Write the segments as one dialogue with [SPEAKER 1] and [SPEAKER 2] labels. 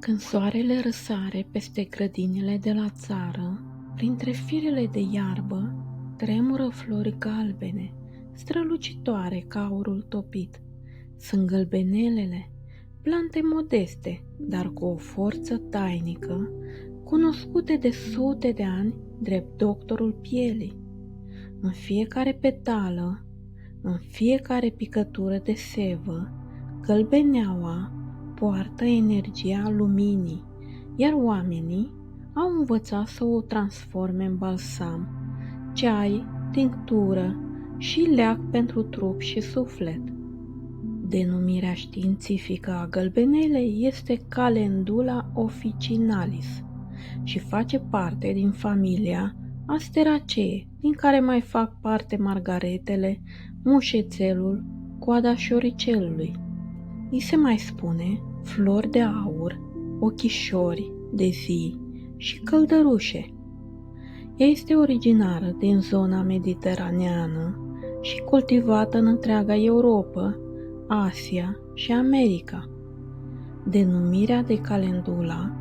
[SPEAKER 1] Când soarele răsare peste grădinile de la țară, printre firele de iarbă, tremură flori galbene, strălucitoare ca aurul topit. Sunt gălbenelele, plante modeste, dar cu o forță tainică, cunoscute de sute de ani drept doctorul pielii. În fiecare petală, în fiecare picătură de sevă, gălbeneaua poartă energia luminii, iar oamenii au învățat să o transforme în balsam, ceai, tinctură și leac pentru trup și suflet. Denumirea științifică a gălbenelei este Calendula officinalis și face parte din familia Asteraceae, din care mai fac parte margaretele, mușețelul, coada șoricelului. Îi se mai spune flori de aur, ochișori de zi și căldărușe. Ea este originară din zona mediteraneană și cultivată în întreaga Europa, Asia și America. Denumirea de calendula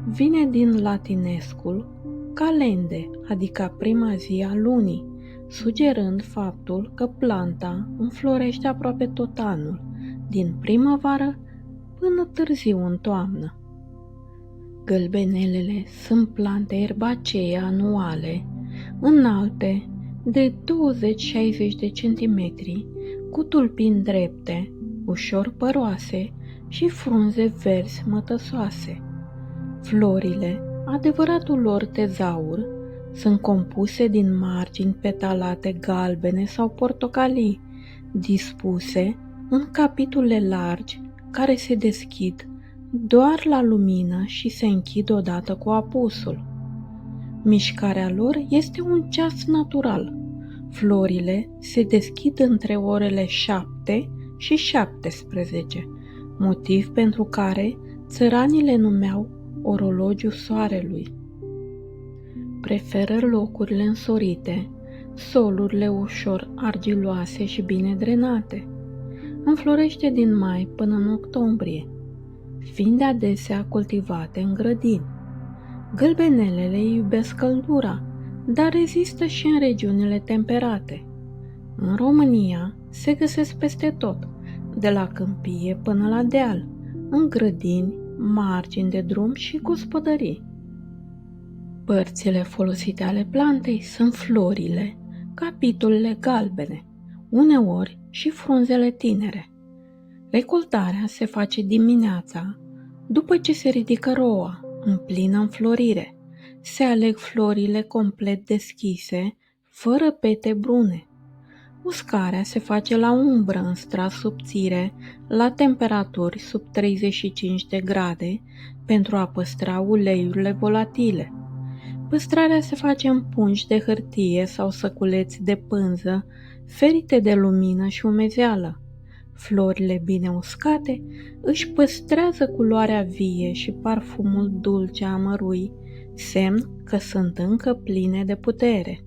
[SPEAKER 1] vine din latinescul calende, adică prima zi a lunii, sugerând faptul că planta înflorește aproape tot anul, din primăvară până târziu în toamnă. Gălbenelele sunt plante erbacee anuale, înalte de 20-60 de centimetri, cu tulpini drepte, ușor păroase și frunze verzi mătăsoase. Florile, adevăratul lor tezaur, sunt compuse din margini petalate galbene sau portocalii, dispuse în capitule largi care se deschid doar la lumină și se închid odată cu apusul. Mișcarea lor este un ceas natural. Florile se deschid între orele 7 și 17, motiv pentru care țăranii le numeau orologiul soarelui. Preferă locurile însorite, solurile ușor argiloase și bine drenate. Înflorește din mai până în octombrie, fiind adesea cultivate în grădini. Gălbenelele iubesc căldura, dar rezistă și în regiunile temperate. În România se găsesc peste tot, de la câmpie până la deal, în grădini, margini de drum și gospodării. Părțile folosite ale plantei sunt florile, capitulele galbene, uneori și frunzele tinere. Recoltarea se face dimineața, după ce se ridică roa, în plină înflorire. Se aleg florile complet deschise, fără pete brune. Uscarea se face la umbră în strat subțire, la temperaturi sub 35 de grade, pentru a păstra uleiurile volatile. Păstrarea se face în pungi de hârtie sau săculeți de pânză, ferite de lumină și umezeală. Florile bine uscate își păstrează culoarea vie și parfumul dulce amărui, semn că sunt încă pline de putere.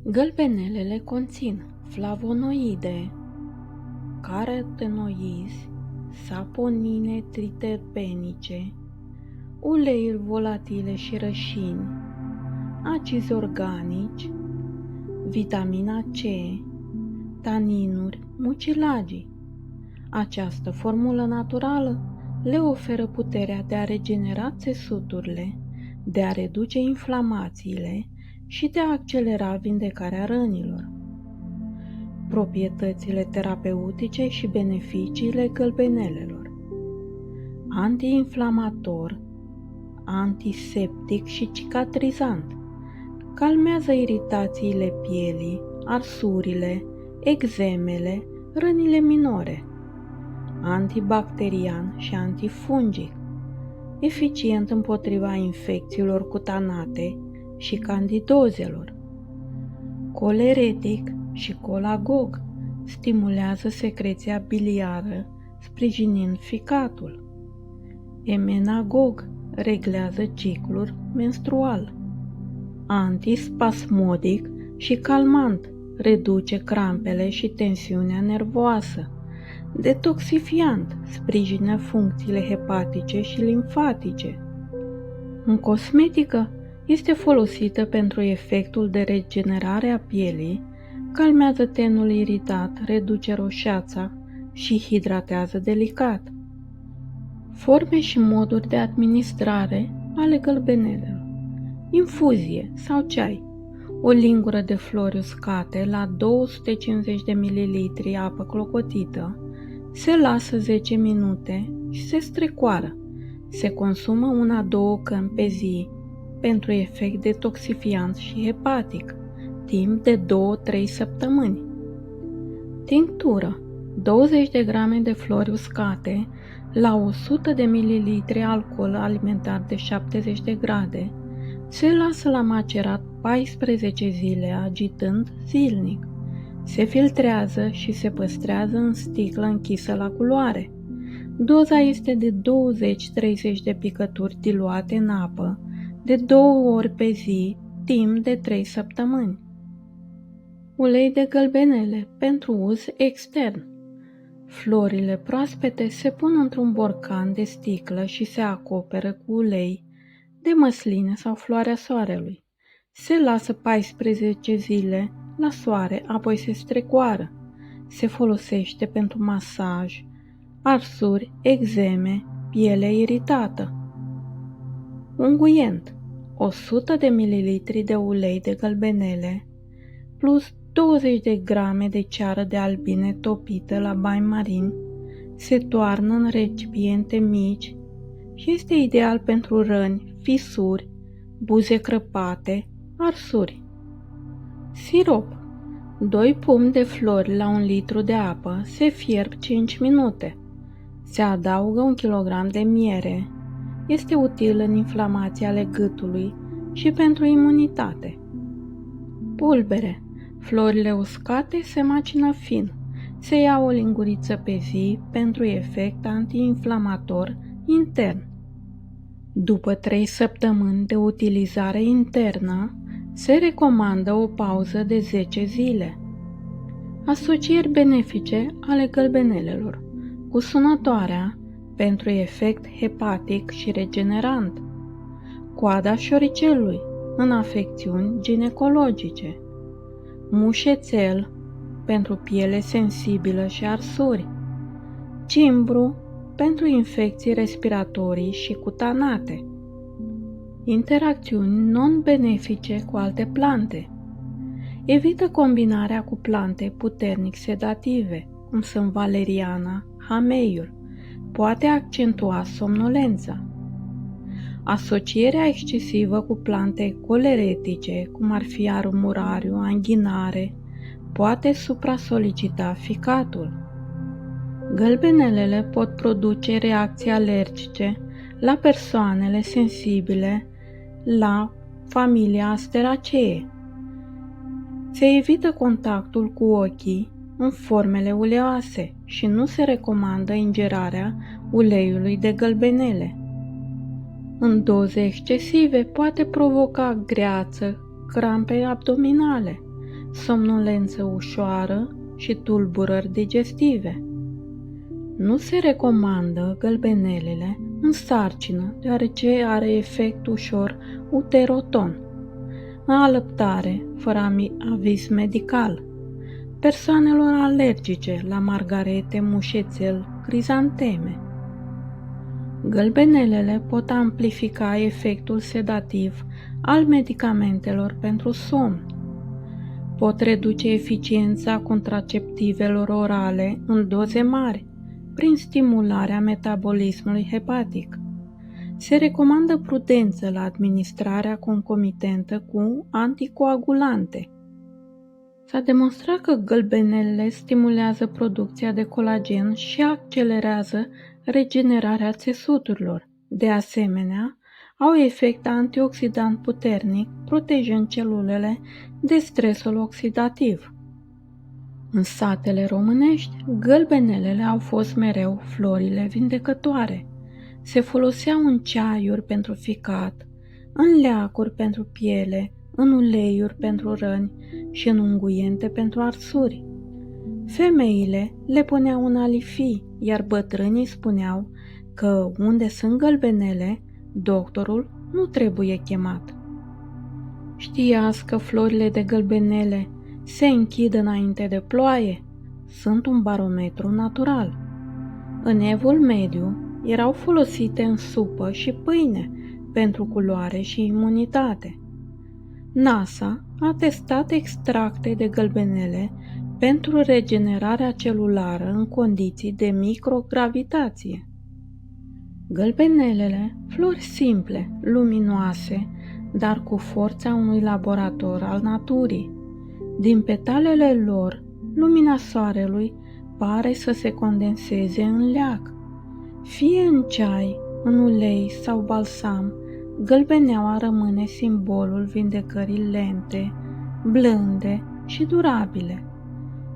[SPEAKER 1] Gălbenelele conțin flavonoide, carotenoizi, saponine triterpenice, uleiuri volatile și rășini, acizi organici, vitamina C, taninuri, mucilagii. Această formulă naturală le oferă puterea de a regenera țesuturile, de a reduce inflamațiile și de a accelera vindecarea rănilor. Proprietățile terapeutice și beneficiile gălbenelelor: antiinflamator, antiseptic și cicatrizant, calmează iritațiile pielii, arsurile, eczemele, rănile minore, antibacterian și antifungic, eficient împotriva infecțiilor cutanate și candidozelor, coleretic și colagog, stimulează secreția biliară, sprijinind ficatul, emenagog, reglează ciclul menstrual, antispasmodic și calmant, reduce crampele și tensiunea nervoasă, detoxifiant, sprijină funcțiile hepatice și limfatice. În cosmetică, este folosită pentru efectul de regenerare a pielii, calmează tenul iritat, reduce roșeața și hidratează delicat. Forme și moduri de administrare ale gălbenelelor. Infuzie sau ceai. O lingură de flori uscate la 250 de ml apă clocotită, se lasă 10 minute și se strecoară. Se consumă 1-2 căni pe zi pentru efect detoxifiant și hepatic, timp de 2-3 săptămâni. Tinctură. 20 de grame de flori uscate la 100 de ml alcool alimentar de 70 de grade, se lasă la macerat 14 zile agitând zilnic. Se filtrează și se păstrează în sticlă închisă la culoare. Doza este de 20-30 de picături diluate în apă, de 2 ori pe zi, timp de 3 săptămâni. Ulei de gălbenele pentru uz extern. Florile proaspete se pun într-un borcan de sticlă și se acoperă cu ulei de măsline sau floarea soarelui. Se lasă 14 zile la soare, apoi se strecoară. Se folosește pentru masaj, arsuri, eczeme, piele iritată. Unguient. 100 de ml de ulei de gălbenele plus 20 de grame de ceară de albine topită la bain marin se toarnă în recipiente mici și este ideal pentru răni, fisuri, buze crăpate, arsuri. Sirop. 2 pumni de flori la 1 litru de apă se fierb 5 minute. Se adaugă 1 kg de miere. Este util în inflamația ale gâtului și pentru imunitate. Pulbere. Florile uscate se macină fin. Se ia o linguriță pe zi pentru efect antiinflamator intern. După 3 săptămâni de utilizare internă, se recomandă o pauză de 10 zile. Asocieri benefice ale gălbenelelor cu sunătoarea pentru efect hepatic și regenerant, coada șoricelului în afecțiuni ginecologice, mușețel pentru piele sensibilă și arsuri, cimbru pentru infecții respiratorii și cutanate, interacțiuni non-benefice cu alte plante. Evită combinarea cu plante puternic sedative, cum sunt valeriana, hameiul, poate accentua somnolența. Asocierea excesivă cu plante coleretice, cum ar fi arumurariu, anghinare, poate supra-solicita ficatul. Gălbenelele pot produce reacții alergice la persoanele sensibile la familia Asteraceae. Se evită contactul cu ochii în formele uleoase și nu se recomandă ingerarea uleiului de gălbenele. În doze excesive poate provoca greață, crampe abdominale, somnolență ușoară și tulburări digestive. Nu se recomandă gălbenelele în sarcină, deoarece are efect ușor uteroton. În alăptare, fără aviz medical. Persoanelor alergice la margarete, mușețel, crizanteme. Gălbenelele pot amplifica efectul sedativ al medicamentelor pentru somn. Pot reduce eficiența contraceptivelor orale în doze mari, prin stimularea metabolismului hepatic. Se recomandă prudență la administrarea concomitentă cu anticoagulante. S-a demonstrat că gălbenelele stimulează producția de colagen și accelerează regenerarea țesuturilor. De asemenea, au efect antioxidant puternic, protejând celulele de stresul oxidativ. În satele românești, gălbenelele au fost mereu florile vindecătoare. Se foloseau în ceaiuri pentru ficat, în leacuri pentru piele, în uleiuri pentru răni și în unguiente pentru arsuri. Femeile le puneau în alifii, iar bătrânii spuneau că unde sunt gălbenele, doctorul nu trebuie chemat. Știați că florile de gălbenele se închid înainte de ploaie? Sunt un barometru natural. În Evul Mediu erau folosite în supă și pâine pentru culoare și imunitate. NASA a testat extracte de gălbenele pentru regenerarea celulară în condiții de microgravitație. Gălbenelele, flori simple, luminoase, dar cu forța unui laborator al naturii. Din petalele lor, lumina soarelui pare să se condenseze în leac. Fie în ceai, în ulei sau balsam, gălbeneaua rămâne simbolul vindecării lente, blânde și durabile.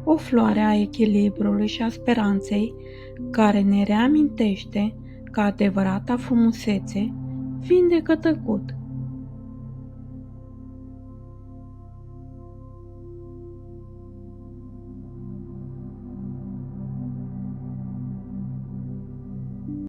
[SPEAKER 1] O floare a echilibrului și a speranței care ne reamintește că adevărata frumusețe vindecă tăcut.